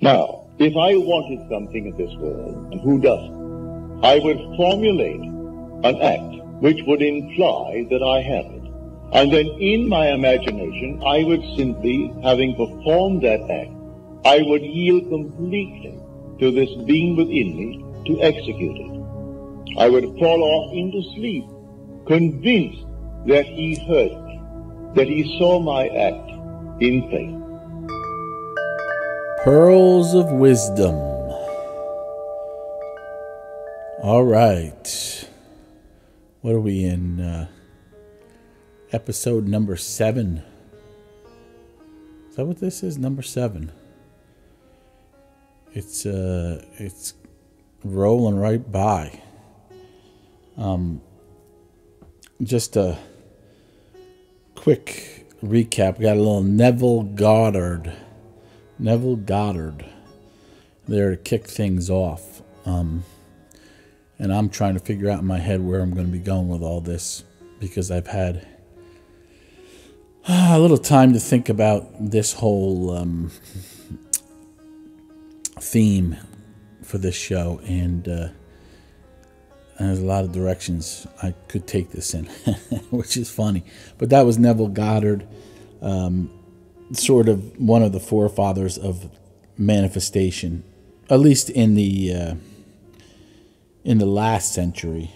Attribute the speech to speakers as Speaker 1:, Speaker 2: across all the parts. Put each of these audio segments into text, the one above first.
Speaker 1: Now, if I wanted something in this world, and who doesn't, I would formulate an act which would imply that I have it. And then in my imagination, I would simply, having performed that act, I would yield completely to this being within me to execute it. I would fall off into sleep, convinced that he heard me, that he saw my act in faith.
Speaker 2: Pearls of wisdom. All right. What are we in? Episode number 7. Is that what this is? Number 7. It's rolling right by. Just a quick recap. We got a little Neville Goddard there to kick things off. And I'm trying to figure out in my head where I'm going to be going with all this, because I've had a little time to think about this whole theme for this show, and there's a lot of directions I could take this in, which is funny. But that was Neville Goddard, sort of one of the forefathers of manifestation, at least in the last century.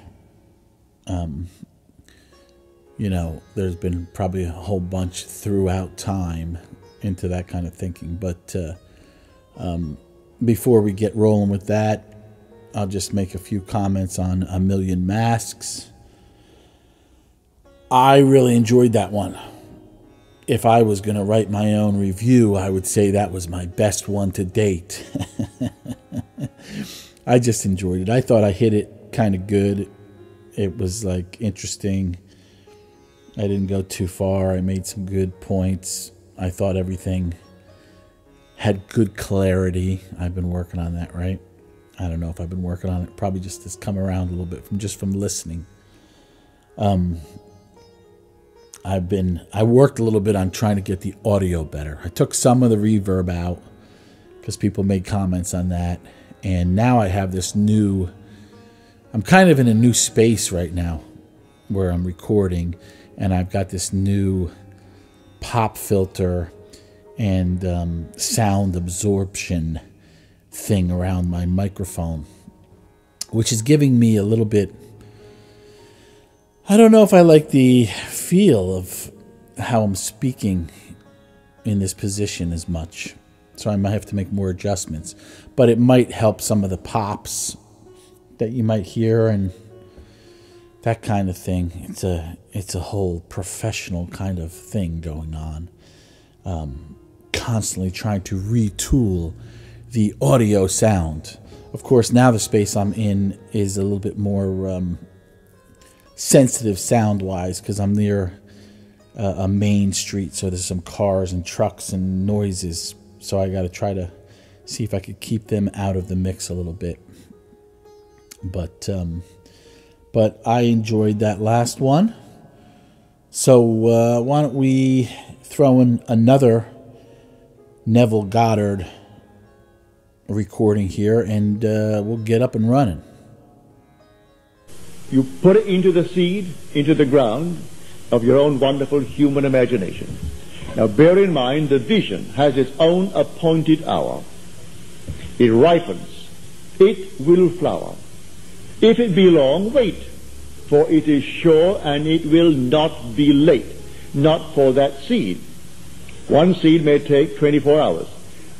Speaker 2: There's been probably a whole bunch throughout time into that kind of thinking. But before we get rolling with that, I'll just make a few comments on A Million Masks. I really enjoyed that one. If I was going to write my own review, I would say that was my best one to date. I just enjoyed it. I thought I hit it kind of good. It was interesting. I didn't go too far. I made some good points. I thought everything had good clarity. I've been working on that, right? I don't know if I've been working on it. Probably just has come around a little bit from listening. I worked a little bit on trying to get the audio better. I took some of the reverb out because people made comments on that. And now I have this I'm kind of in a new space right now where I'm recording, and I've got this new pop filter and sound absorption thing around my microphone, which is giving me a little bit, I don't know if I like the feel of how I'm speaking in this position as much. So I might have to make more adjustments. But it might help some of the pops that you might hear and that kind of thing. It's a whole professional kind of thing going on. Constantly trying to retool the audio sound. Of course, now the space I'm in is a little bit more sensitive sound-wise because I'm near a main street, so there's some cars and trucks and noises. So I got to try to see if I could keep them out of the mix a little bit. But I enjoyed that last one. So why don't we throw in another Neville Goddard recording here, and we'll get up and running.
Speaker 1: You put it into the seed, into the ground of your own wonderful human imagination. Now bear in mind, the vision has its own appointed hour. It ripens. It will flower. If it be long, wait, for it is sure and it will not be late, not for that seed. One seed may take 24 hours.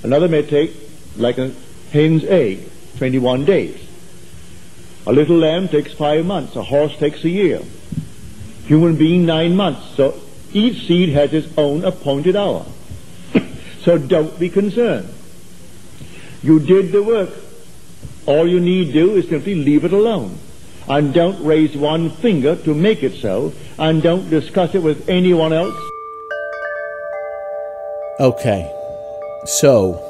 Speaker 1: Another may take, like a hen's egg, 21 days. A little lamb takes 5 months. A horse takes a year. Human being 9 months. So each seed has its own appointed hour. So don't be concerned. You did the work. All you need do is simply leave it alone. And don't raise one finger to make it so. And don't discuss it with anyone else.
Speaker 2: Okay. So,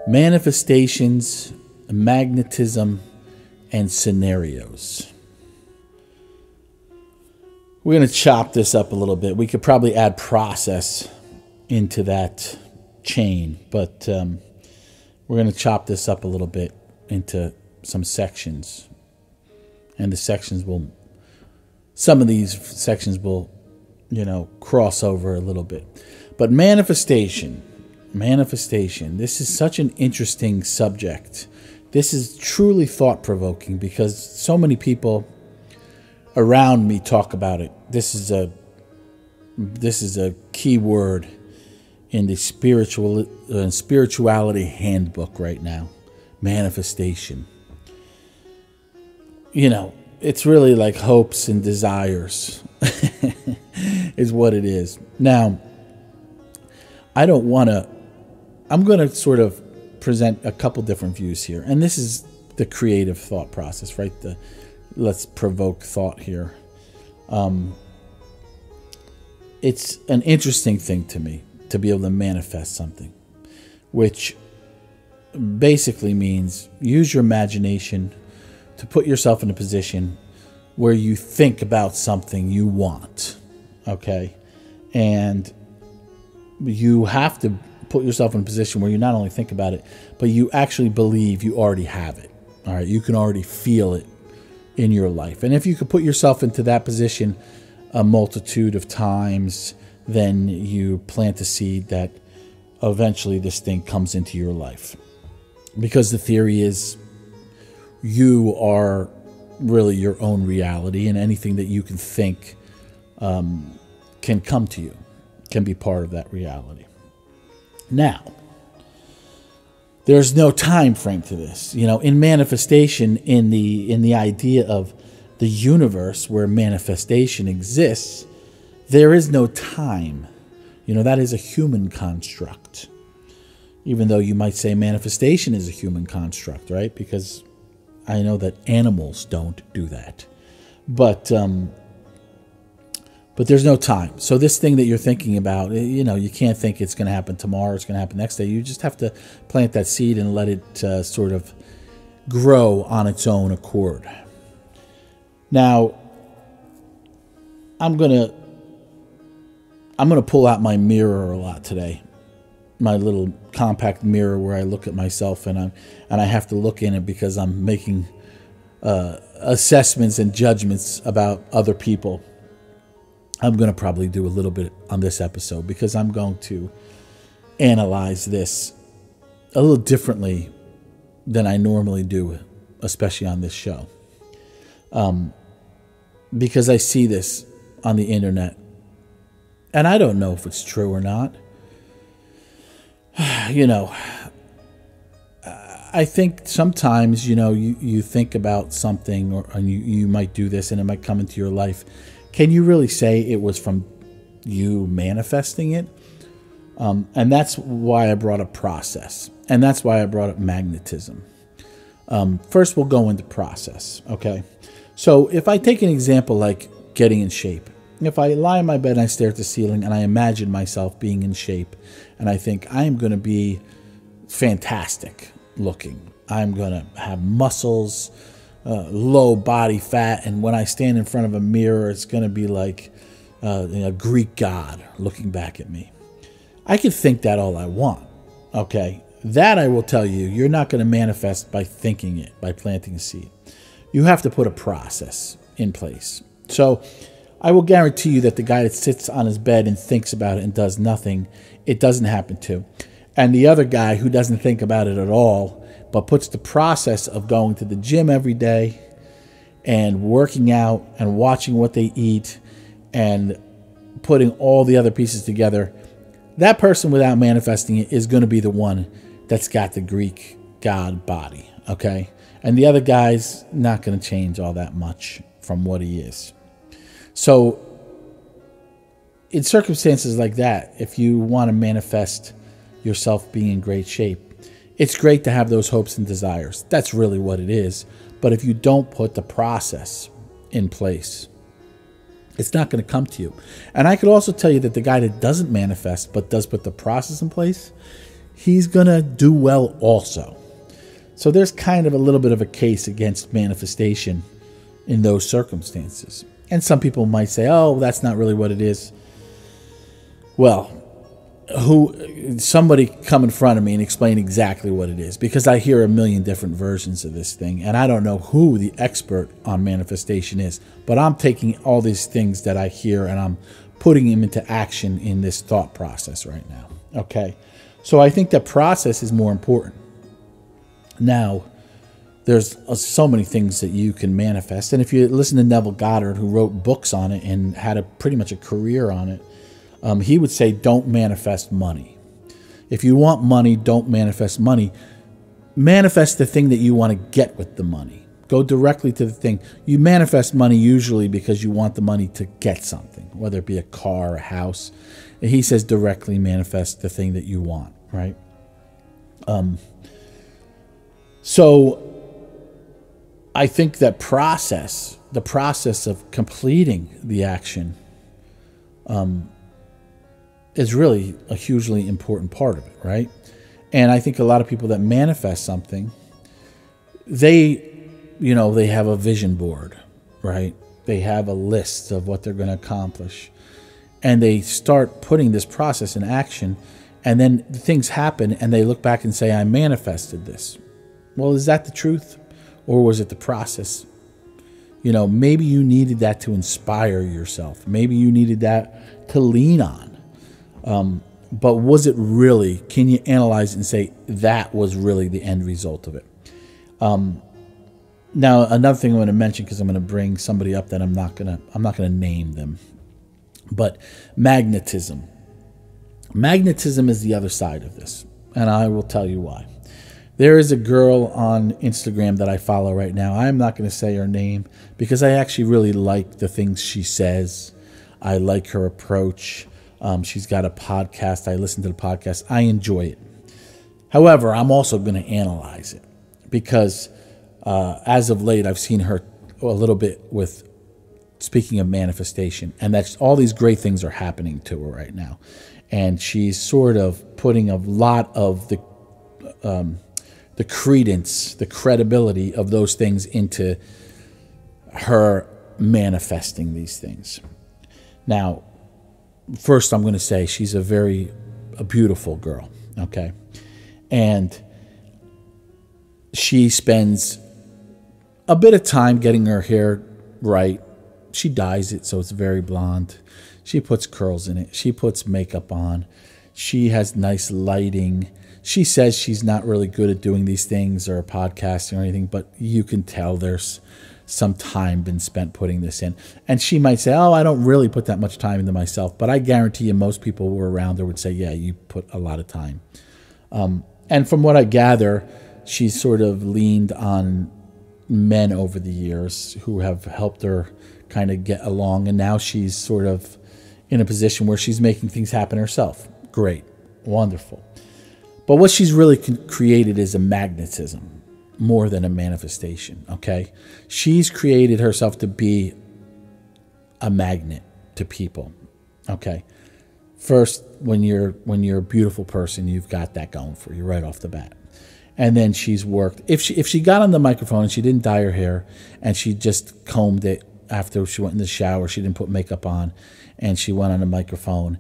Speaker 2: manifestations, magnetism, and scenarios. We're going to chop this up a little bit. We could probably add process into that chain, but we're going to chop this up a little bit into some sections. And the sections will, some of these sections will, cross over a little bit. But manifestation, this is such an interesting subject. This is truly thought-provoking because so many people around me talk about it. This is a key word in the spirituality handbook right now. Manifestation. It's really like hopes and desires is what it is. Now, I'm going to sort of present a couple different views here. And this is the creative thought process, right? Let's provoke thought here. It's an interesting thing to me to be able to manifest something, which basically means use your imagination to put yourself in a position where you think about something you want, okay? And you have to put yourself in a position where you not only think about it, but you actually believe you already have it, all right? You can already feel it in your life. And if you could put yourself into that position a multitude of times, then you plant a seed that eventually this thing comes into your life. Because the theory is you are really your own reality, and anything that you can think can come to you, can be part of that reality. Now, there's no time frame to this. In manifestation, in the idea of the universe where manifestation exists, there is no time. That is a human construct. Even though you might say manifestation is a human construct, right? Because I know that animals don't do that. But there's no time. So this thing that you're thinking about, you can't think it's going to happen tomorrow, it's going to happen next day. You just have to plant that seed and let it sort of grow on its own accord. Now, I'm gonna pull out my mirror a lot today, my little compact mirror where I look at myself, and I have to look in it because I'm making assessments and judgments about other people. I'm going to probably do a little bit on this episode because I'm going to analyze this a little differently than I normally do, especially on this show. Because I see this on the internet, and I don't know if it's true or not. I think sometimes, you think about something, and you might do this, and it might come into your life. Can you really say it was from you manifesting it? And that's why I brought up process, and that's why I brought up magnetism. First, we'll go into process, okay? So if I take an example like getting in shape, if I lie in my bed and I stare at the ceiling and I imagine myself being in shape, and I think I am going to be fantastic looking, I'm going to have muscles, low body fat, and when I stand in front of a mirror, it's going to be like a Greek god looking back at me. I can think that all I want, okay? That I will tell you, you're not going to manifest by thinking it, by planting a seed. You have to put a process in place. So I will guarantee you that the guy that sits on his bed and thinks about it and does nothing, it doesn't happen to. And the other guy who doesn't think about it at all, but puts the process of going to the gym every day and working out and watching what they eat and putting all the other pieces together, that person without manifesting it is going to be the one that's got the Greek god body, okay? And the other guy's not going to change all that much from what he is. So in circumstances like that, if you want to manifest yourself being in great shape, it's great to have those hopes and desires. That's really what it is. But if you don't put the process in place, it's not going to come to you. And I could also tell you that the guy that doesn't manifest but does put the process in place, he's going to do well also. So there's kind of a little bit of a case against manifestation in those circumstances. And some people might say, oh, that's not really what it is. Well, somebody come in front of me and explain exactly what it is, because I hear a million different versions of this thing, and I don't know who the expert on manifestation is, but I'm taking all these things that I hear and I'm putting them into action in this thought process right now. Okay, so I think the process is more important. Now, there's so many things that you can manifest, and if you listen to Neville Goddard, who wrote books on it and had pretty much a career on it, he would say, don't manifest money. If you want money, don't manifest money. Manifest the thing that you want to get with the money. Go directly to the thing. You manifest money usually because you want the money to get something, whether it be a car, a house. And he says directly manifest the thing that you want, right? So I think that the process of completing the action, is really a hugely important part of it, right? And I think a lot of people that manifest something, they have a vision board, right? They have a list of what they're going to accomplish. And they start putting this process in action, and then things happen, and they look back and say, I manifested this. Well, is that the truth? Or was it the process? Maybe you needed that to inspire yourself. Maybe you needed that to lean on. But was it really, can you analyze it and say that was really the end result of it? Now, another thing I'm going to mention, because I'm going to bring somebody up that I'm not going to name them, but magnetism. Magnetism is the other side of this, and I will tell you why. There is a girl on Instagram that I follow right now. I'm not going to say her name because I actually really like the things she says. I like her approach. She's got a podcast. I listen to the podcast. I enjoy it. However, I'm also going to analyze it because as of late, I've seen her a little bit with speaking of manifestation, and that's all these great things are happening to her right now. And she's sort of putting a lot of the credence, the credibility of those things into her manifesting these things. Now, first, I'm going to say she's a beautiful girl, okay? And she spends a bit of time getting her hair right. She dyes it so it's very blonde. She puts curls in it. She puts makeup on. She has nice lighting. She says she's not really good at doing these things or podcasting or anything, but you can tell there's some time been spent putting this in. And she might say, I don't really put that much time into myself, but I guarantee you most people who are around her would say, yeah, you put a lot of time. And from what I gather, she's sort of leaned on men over the years who have helped her kind of get along, and now she's sort of in a position where she's making things happen herself. Great. Wonderful. But what she's really created is a magnetism more than a manifestation, okay? She's created herself to be a magnet to people, okay? First, when you're a beautiful person, you've got that going for you right off the bat. And then she's worked. If she got on the microphone and she didn't dye her hair and she just combed it after she went in the shower, she didn't put makeup on, and she went on the microphone,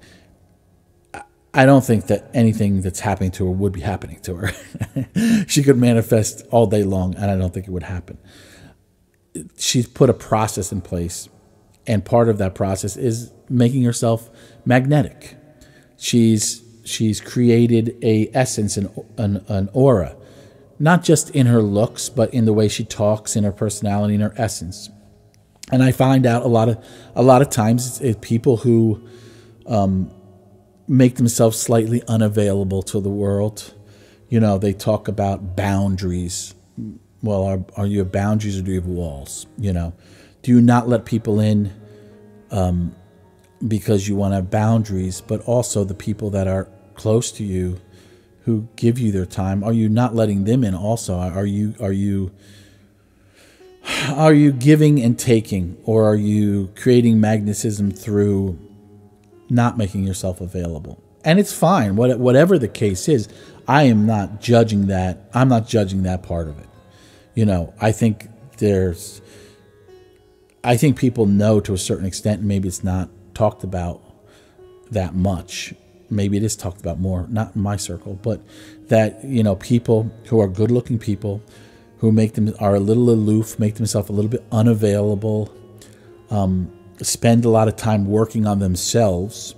Speaker 2: I don't think that anything that's happening to her would be happening to her. She could manifest all day long, and I don't think it would happen. She's put a process in place, and part of that process is making herself magnetic. She's created a essence, an aura, not just in her looks, but in the way she talks, in her personality, in her essence. And I find out a lot of times it's people who make themselves slightly unavailable to the world. They talk about boundaries. Well, are you have boundaries or do you have walls? Do you not let people in because you want to have boundaries, but also the people that are close to you who give you their time, are you not letting them in also? Are you giving and taking, or are you creating magnetism through not making yourself available? And it's fine. Whatever the case is, I am not judging that. I'm not judging that part of it. I think people know to a certain extent, and maybe it's not talked about that much, maybe it is talked about more, not in my circle, but that, you know, people who are good-looking people who are a little aloof, make themselves a little bit unavailable, spend a lot of time working on themselves,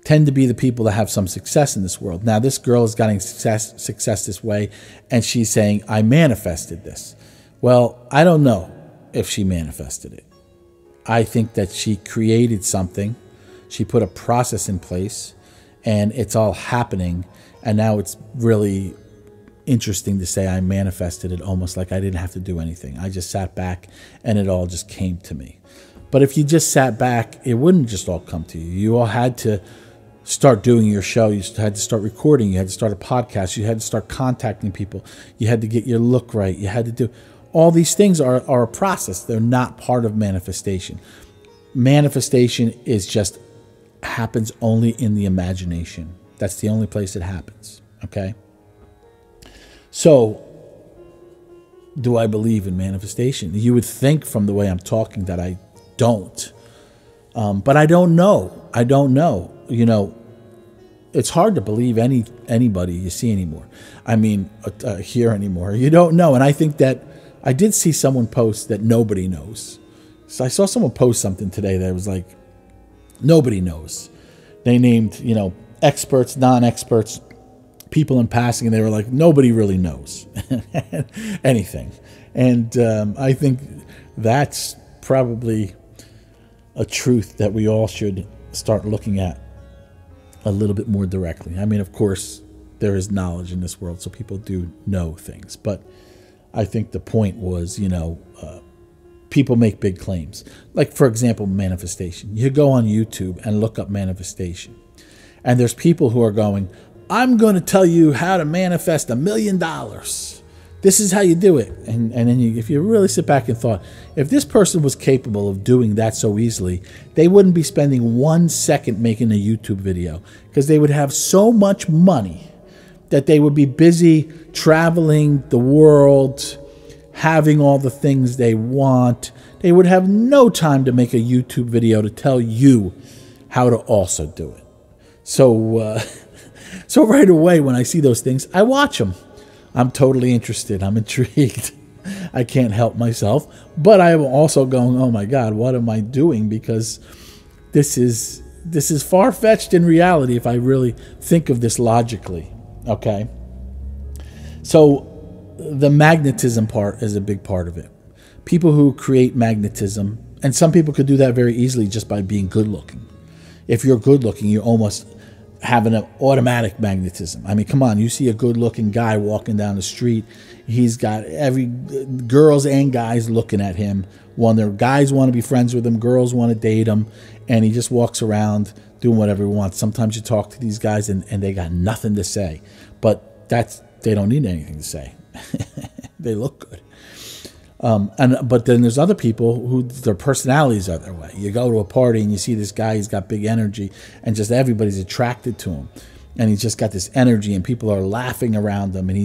Speaker 2: tend to be the people that have some success in this world. Now, this girl is getting success this way, and she's saying, I manifested this. Well, I don't know if she manifested it. I think that she created something. She put a process in place, and it's all happening. And now it's really interesting to say I manifested it, almost like I didn't have to do anything. I just sat back, and it all just came to me. But if you just sat back, it wouldn't just all come to you. You all had to start doing your show. You had to start recording. You had to start a podcast. You had to start contacting people. You had to get your look right. You had to do... All these things are a process. They're not part of manifestation. Manifestation is just happens only in the imagination. That's the only place it happens. Okay? So, do I believe in manifestation? You would think from the way I'm talking that I don't. But I don't know. I don't know. You know, it's hard to believe anybody you see anymore. I mean, hear anymore. You don't know. And I think that I did see someone post that nobody knows. So I saw someone post something today that was like, nobody knows. They named, you know, experts, non-experts, people in passing, and they were like, nobody really knows anything. And I think that's probably a truth that we all should start looking at a little bit more directly. I mean, of course, there is knowledge in this world, so people do know things. But I think the point was, you know, people make big claims. Like, for example, manifestation. You go on YouTube and look up manifestation. And there's people who are going, I'm going to tell you how to manifest $1 million. This is how you do it. And then if you really sit back and thought, if this person was capable of doing that so easily, they wouldn't be spending 1 second making a YouTube video, because they would have so much money that they would be busy traveling the world, having all the things they want. They would have no time to make a YouTube video to tell you how to also do it. So, so right away when I see those things, I watch them. I'm totally interested. I'm intrigued. I can't help myself. But I am also going, oh my God, what am I doing? Because this is far-fetched in reality if I really think of this logically. Okay? So the magnetism part is a big part of it. People who create magnetism, and some people could do that very easily just by being good-looking. If you're good-looking, you almost have an automatic magnetism. I mean, come on, you see a good-looking guy walking down the street, he's got every girls and guys looking at him. Their guys want to be friends with him, girls want to date him, and he just walks around doing whatever he wants. Sometimes you talk to these guys and they got nothing to say, but they don't need anything to say. They look good. But then there's other people who their personalities are their way. You go to a party and you see this guy, he's got big energy, and just everybody's attracted to him. And he's just got this energy, and people are laughing around him, and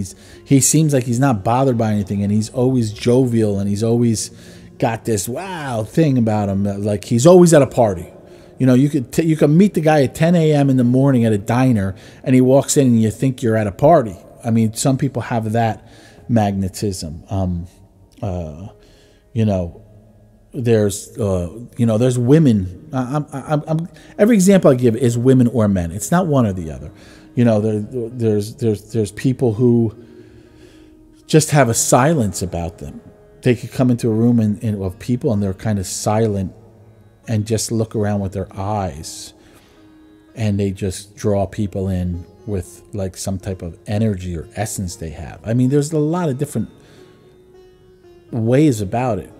Speaker 2: he seems like he's not bothered by anything, and he's always jovial, and he's always got this wow thing about him, like he's always at a party. You know, you could meet the guy at 10 a.m. in the morning at a diner, and he walks in and you think you're at a party. I mean, some people have that magnetism. You know, there's women. Every example I give is women or men. It's not one or the other. You know, there's people who just have a silence about them. They could come into a room of people and they're kind of silent and just look around with their eyes, and they just draw people in with like some type of energy or essence they have. I mean, there's a lot of different ways about it.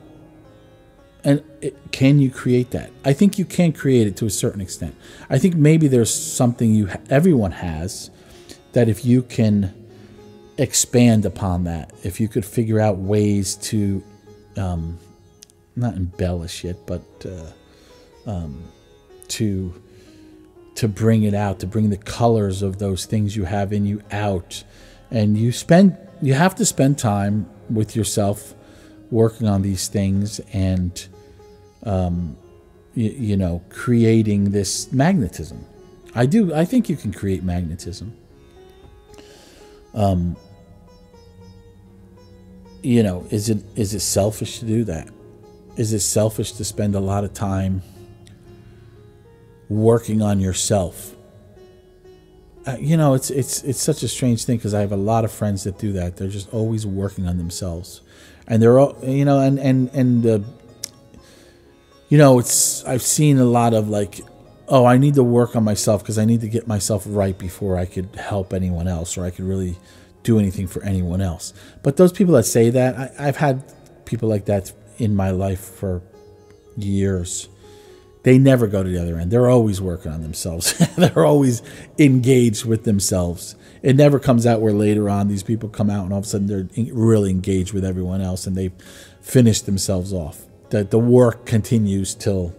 Speaker 2: And can you create that? I think you can create it to a certain extent. I think maybe there's something everyone has that if you can expand upon that, if you could figure out ways to not embellish it, but to bring it out, to bring the colors of those things you have in you out. And you have to spend time with yourself working on these things and, you know, creating this magnetism. I do. I think you can create magnetism. You know, is it selfish to do that? Is it selfish to spend a lot of time working on yourself? You know, it's such a strange thing, because I have a lot of friends that do that. They're just always working on themselves, and they're all, you know, you know, I've seen a lot of like, oh, I need to work on myself because I need to get myself right before I could help anyone else, or I could really do anything for anyone else. But those people that say that, I've had people like that in my life for years. They never go to the other end. They're always working on themselves. They're always engaged with themselves. It never comes out where later on these people come out and all of a sudden they're really engaged with everyone else and they've finished themselves off. The work continues till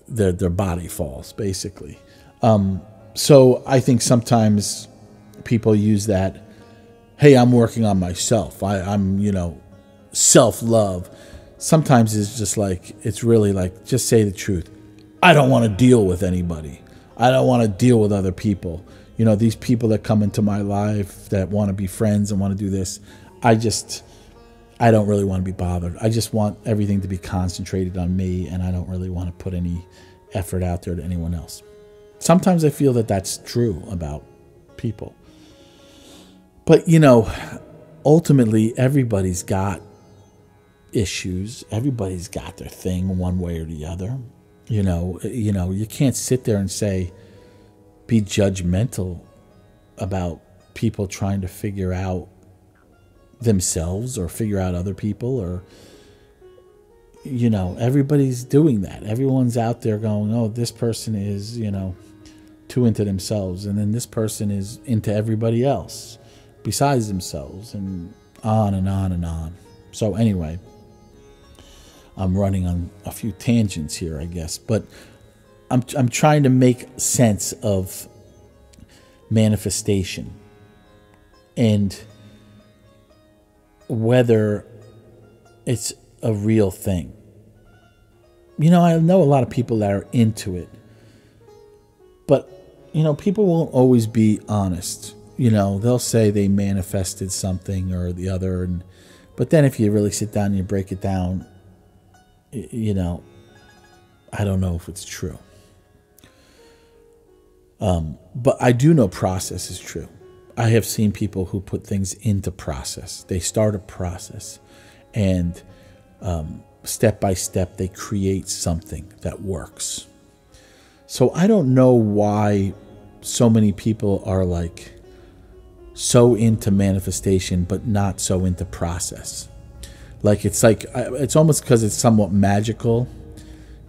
Speaker 2: their body falls, basically. So I think sometimes people use that, hey, I'm working on myself. I'm, you know, self-love. Sometimes it's just like, it's really like, just say the truth. I don't want to deal with anybody. I don't want to deal with other people. You know, these people that come into my life that want to be friends and want to do this, I don't really want to be bothered. I just want everything to be concentrated on me, and I don't really want to put any effort out there to anyone else. Sometimes I feel that that's true about people. But, you know, ultimately, everybody's got issues. Everybody's got their thing one way or the other. You know, you can't sit there and say, be judgmental about people trying to figure out themselves or figure out other people, or, you know, everybody's doing that. Everyone's out there going, oh, this person is, you know, too into themselves, and then this person is into everybody else besides themselves, and on and on and on. So anyway, I'm running on a few tangents here, I guess, but I'm trying to make sense of manifestation and whether it's a real thing. You know, I know a lot of people that are into it, but, you know, people won't always be honest. You know, they'll say they manifested something or the other, but then if you really sit down and you break it down, you know, I don't know if it's true. But I do know process is true. I have seen people who put things into process. They start a process, and step by step they create something that works. So I don't know why so many people are like so into manifestation but not so into process. Like it's almost because it's somewhat magical.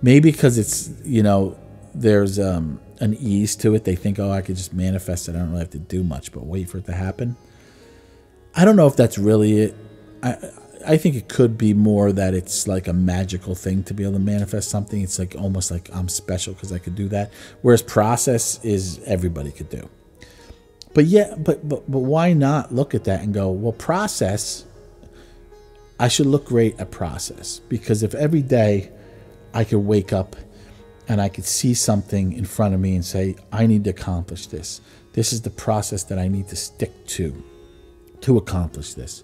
Speaker 2: Maybe because it's, you know, there's an ease to it. They think, oh, I could just manifest it. I don't really have to do much but wait for it to happen. I don't know if that's really it. I think it could be more that it's like a magical thing to be able to manifest something. It's like almost like I'm special because I could do that. Whereas process is everybody could do. But yeah, but why not look at that and go, well, process, I should look great at process. Because if every day I could wake up and I could see something in front of me and say, I need to accomplish this. This is the process that I need to stick to accomplish this.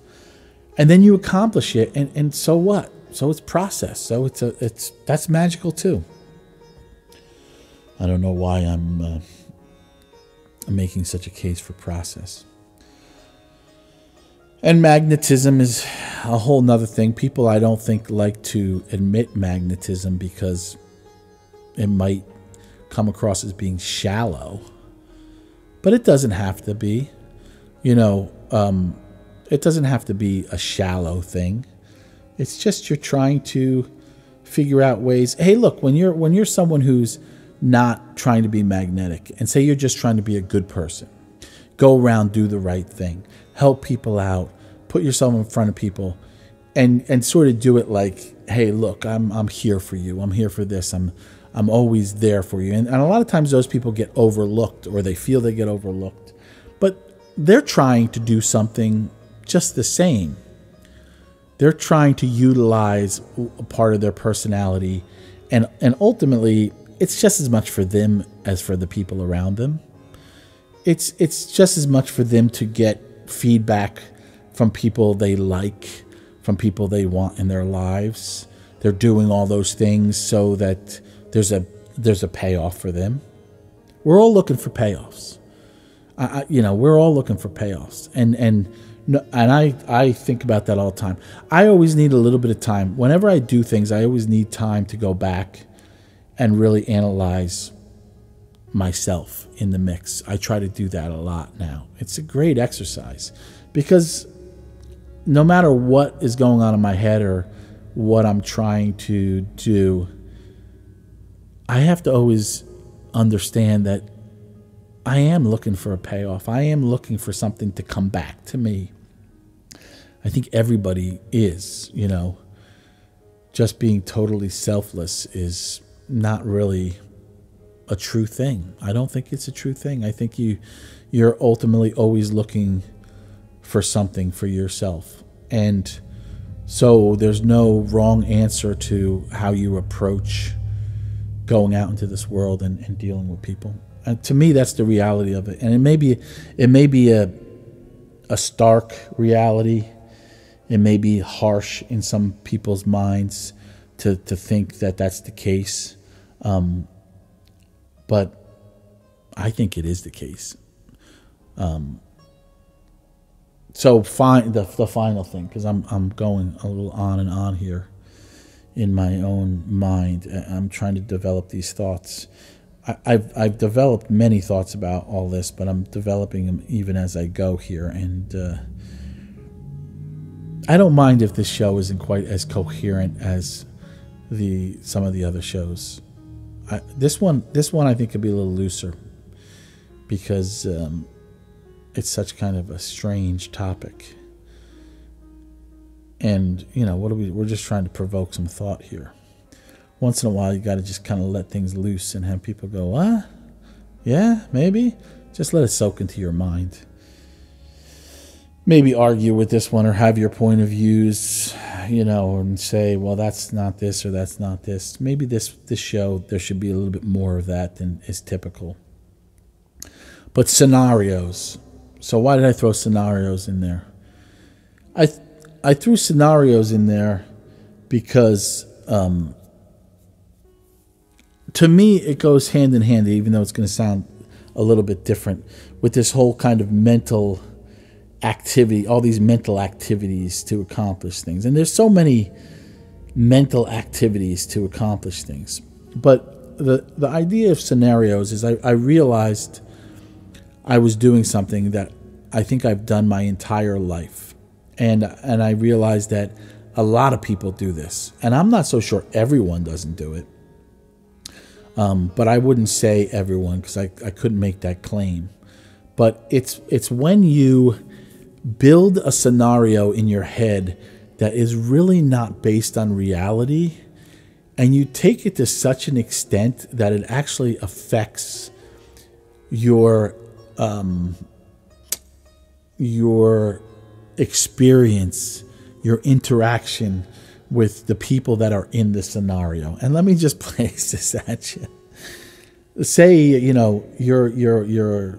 Speaker 2: And then you accomplish it, and so what? So it's process. So that's magical too. I don't know why I'm making such a case for process. And magnetism is a whole nother thing. People, I don't think, like to admit magnetism because it might come across as being shallow. But it doesn't have to be. You know, it doesn't have to be a shallow thing. It's just you're trying to figure out ways. Hey, look, when you're someone who's not trying to be magnetic, and say you're just trying to be a good person, go around, do the right thing, help people out, put yourself in front of people, and sort of do it like, hey, look, I'm here for you. I'm here for this. I'm always there for you. And a lot of times those people get overlooked, or they feel they get overlooked, but they're trying to do something just the same. They're trying to utilize a part of their personality, and ultimately it's just as much for them as for the people around them. It's just as much for them to get feedback from people they like, from people they want in their lives. They're doing all those things so that there's a payoff for them. We're all looking for payoffs. We're all looking for payoffs, and I think about that all the time. I always need a little bit of time. Whenever I do things, I always need time to go back and really analyze myself in the mix. I try to do that a lot now. It's a great exercise because no matter what is going on in my head or what I'm trying to do, I have to always understand that I am looking for a payoff. I am looking for something to come back to me. I think everybody is, just being totally selfless is not really a true thing. I don't think it's a true thing. I think you're ultimately always looking for something for yourself. And so there's no wrong answer to how you approach going out into this world and dealing with people. And to me, that's the reality of it. And it may be a stark reality. It may be harsh in some people's minds to think that that's the case. But I think it is the case. So the final thing, because I'm going a little on and on here in my own mind. I'm trying to develop these thoughts. I've developed many thoughts about all this, but I'm developing them even as I go here. And I don't mind if this show isn't quite as coherent as some of the other shows. This one I think could be a little looser because it's such kind of a strange topic. And we're just trying to provoke some thought here. Once in a while, you got to just kind of let things loose and have people go, "Ah, yeah, maybe." Just let it soak into your mind. Maybe argue with this one or have your point of views, and say, "Well, that's not this or that's not this." Maybe this show, there should be a little bit more of that than is typical. But scenarios. So why did I throw scenarios in there? I threw scenarios in there because to me, it goes hand in hand, even though it's going to sound a little bit different, with this whole kind of mental activity, all these mental activities to accomplish things. And there's so many mental activities to accomplish things. But the idea of scenarios is I realized I was doing something that I think I've done my entire life. And I realized that a lot of people do this. And I'm not so sure everyone doesn't do it. But I wouldn't say everyone because I couldn't make that claim. But it's when you build a scenario in your head that is really not based on reality, and you take it to such an extent that it actually affects your experience, your interaction with the people that are in the scenario. And let me just place this at you. Say, you're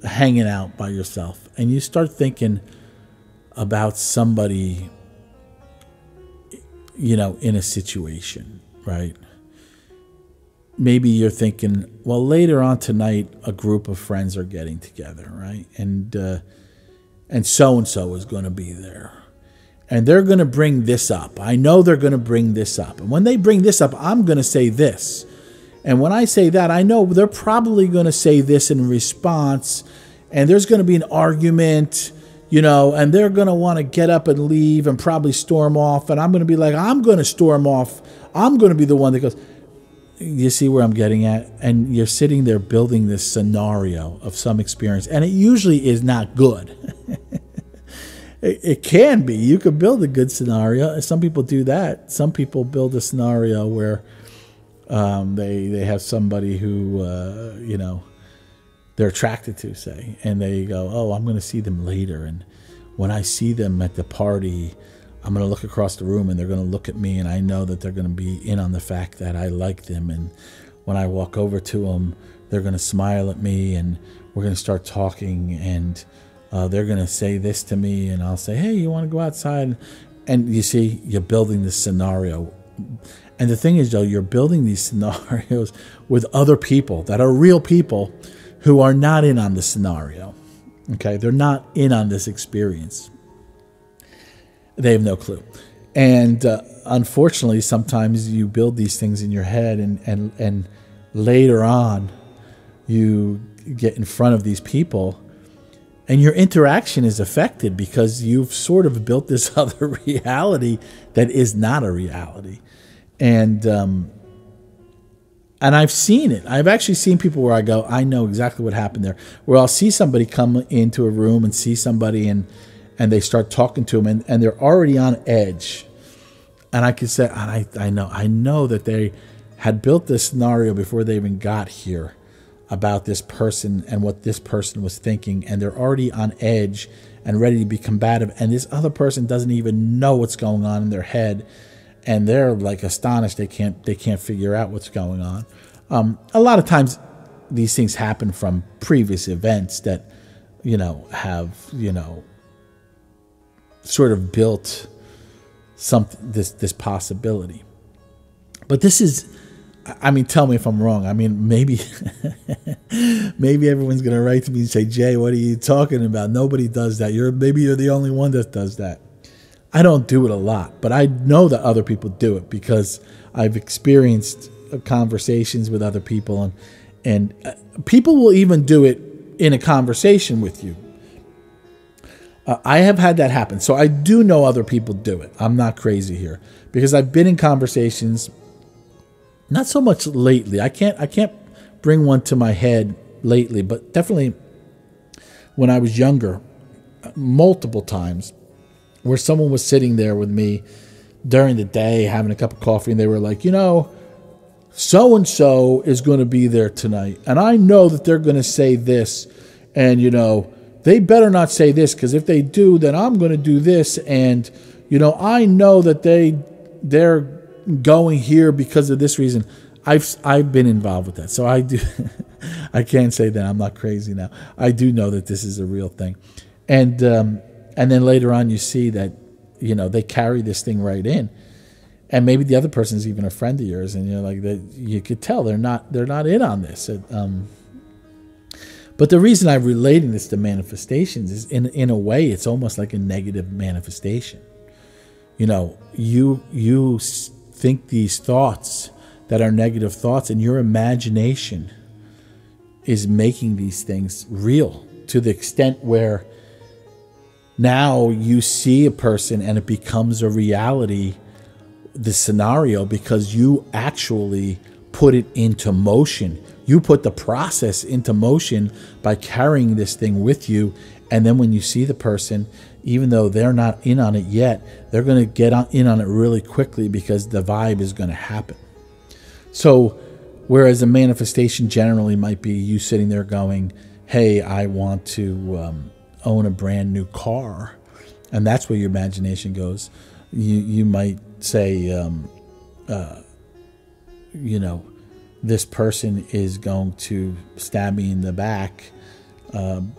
Speaker 2: hanging out by yourself and you start thinking about somebody, in a situation, right? Maybe you're thinking, well, later on tonight, a group of friends are getting together, right? And so-and-so is going to be there. And they're going to bring this up. I know they're going to bring this up. And when they bring this up, I'm going to say this. And when I say that, I know they're probably going to say this in response. And there's going to be an argument, and they're going to want to get up and leave and probably storm off. And I'm going to be like, I'm going to storm off. I'm going to be the one that goes, you see where I'm getting at? And you're sitting there building this scenario of some experience. And it usually is not good. It can be. You could build a good scenario. Some people do that. Some people build a scenario where they have somebody who, they're attracted to, say, and they go, oh, I'm going to see them later. And when I see them at the party, I'm going to look across the room and they're going to look at me, and I know that they're going to be in on the fact that I like them. And when I walk over to them, they're going to smile at me, and we're going to start talking, and they're going to say this to me, and I'll say, hey, you want to go outside? And you see, you're building this scenario. And the thing is, though, you're building these scenarios with other people that are real people who are not in on the scenario. Okay? They're not in on this experience. They have no clue. And unfortunately, sometimes you build these things in your head, and later on, you get in front of these people, and your interaction is affected because you've sort of built this other reality that is not a reality. And I've seen it. I've actually seen people where I go, I know exactly what happened there. Where I'll see somebody come into a room and see somebody, and they start talking to them, and they're already on edge. And I could say, and I know that they had built this scenario before they even got here about this person and what this person was thinking, and they're already on edge and ready to be combative, and this other person doesn't even know what's going on in their head, and they're like astonished. They can't figure out what's going on. A lot of times these things happen from previous events that have sort of built this possibility. But this is, I mean, tell me if I'm wrong. I mean, maybe everyone's going to write to me and say, Jay, what are you talking about? Nobody does that. Maybe you're the only one that does that. I don't do it a lot, but I know that other people do it because I've experienced conversations with other people, and people will even do it in a conversation with you. I have had that happen. So I do know other people do it. I'm not crazy here because I've been in conversations. Not so much lately. I can't bring one to my head lately, but definitely when I was younger, multiple times, where someone was sitting there with me during the day having a cup of coffee, and they were like, so-and-so is going to be there tonight, and I know that they're going to say this, and, they better not say this, because if they do, then I'm going to do this, and, I know that they're going here because of this reason. I've been involved with that, so I do. I can't say that I'm not crazy now. I do know that this is a real thing, and then later on you see that they carry this thing right in, and maybe the other person's even a friend of yours, and you're like that. You could tell they're not in on this. But the reason I'm relating this to manifestations is in a way it's almost like a negative manifestation. You think these thoughts that are negative thoughts, and your imagination is making these things real to the extent where now you see a person and it becomes a reality, the scenario, because you actually put it into motion. You put the process into motion by carrying this thing with you. And then when you see the person, even though they're not in on it yet, they're going to get in on it really quickly because the vibe is going to happen. So whereas a manifestation generally might be you sitting there going, hey, I want to own a brand new car. And that's where your imagination goes. You might say, this person is going to stab me in the back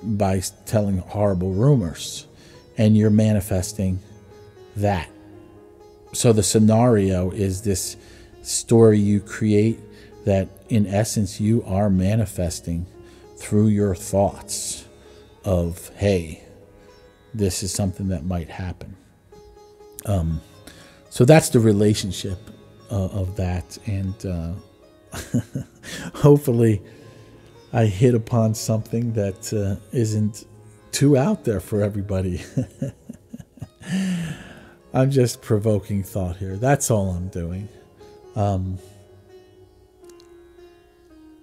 Speaker 2: by telling horrible rumors. And you're manifesting that. So the scenario is this story you create that, in essence, you are manifesting through your thoughts of, hey, this is something that might happen. So that's the relationship of that. And hopefully I hit upon something that isn't too out there for everybody. I'm just provoking thought here. That's all I'm doing.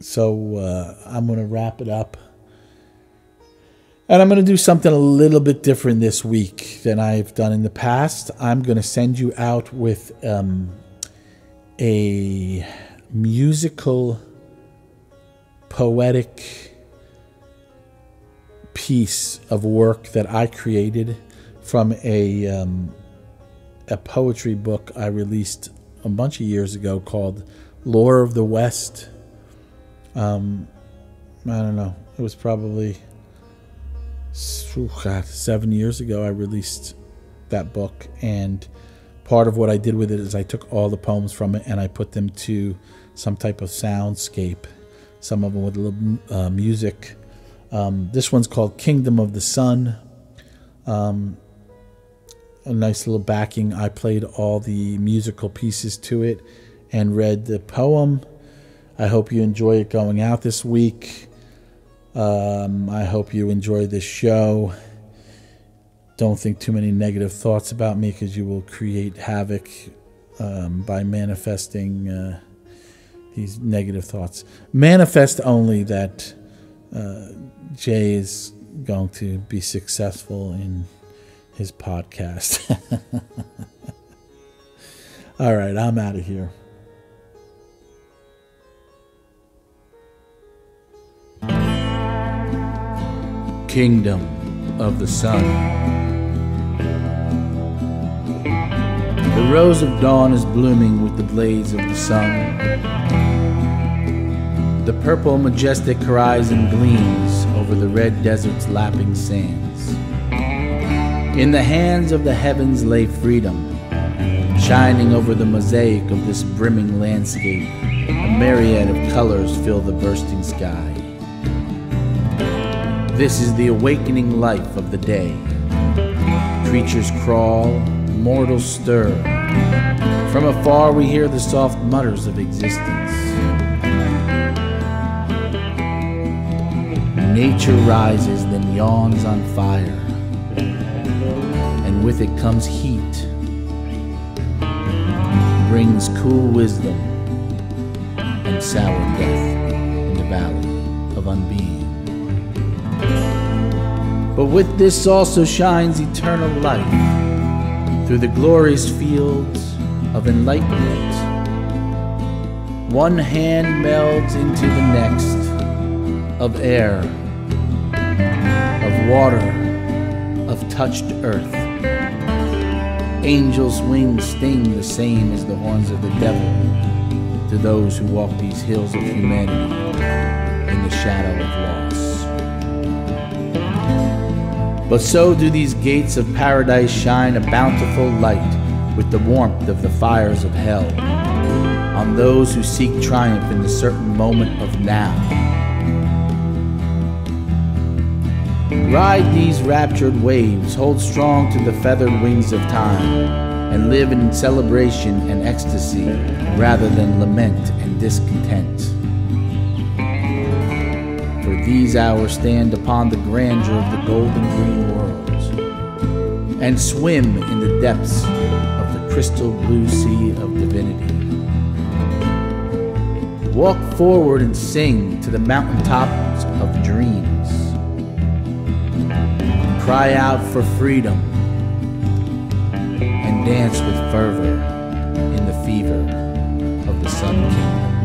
Speaker 2: So I'm going to wrap it up. And I'm going to do something a little bit different this week than I've done in the past. I'm going to send you out with a musical, poetic piece of work that I created from a a poetry book I released a bunch of years ago called Lore of the West. I don't know. It was probably 7 years ago I released that book, and part of what I did with it is I took all the poems from it and I put them to some type of soundscape, some of them with a little music. This one's called Kingdom of the Sun. A nice little backing. I played all the musical pieces to it and read the poem. I hope you enjoy it going out this week. I hope you enjoy this show. Don't think too many negative thoughts about me, because you will create havoc by manifesting these negative thoughts. Manifest only that Jay is going to be successful in his podcast. All right, I'm out of here. Kingdom of the Sun. The rose of dawn is blooming with the blaze of the sun. The purple majestic horizon gleams over the red desert's lapping sands. In the hands of the heavens lay freedom, shining over the mosaic of this brimming landscape. A myriad of colors fill the bursting sky. This is the awakening life of the day. Creatures crawl, mortals stir. From afar we hear the soft mutters of existence. Nature rises, then yawns on fire, and with it comes heat, brings cool wisdom and sour death in the valley of unbeing. But with this also shines eternal light through the glorious fields of enlightenment. One hand melds into the next, of air, of water, of touched earth. Angels' wings sting the same as the horns of the devil to those who walk these hills of humanity in the shadow of loss. But so do these gates of paradise shine a bountiful light with the warmth of the fires of hell on those who seek triumph in the certain moment of now. Ride these raptured waves, hold strong to the feathered wings of time, and live in celebration and ecstasy rather than lament and discontent. For these hours stand upon the grandeur of the golden green world, and swim in the depths of the crystal blue sea of divinity. Walk forward and sing to the mountaintops of dreams. Cry out for freedom and dance with fervor in the fever of the Sun Kingdom.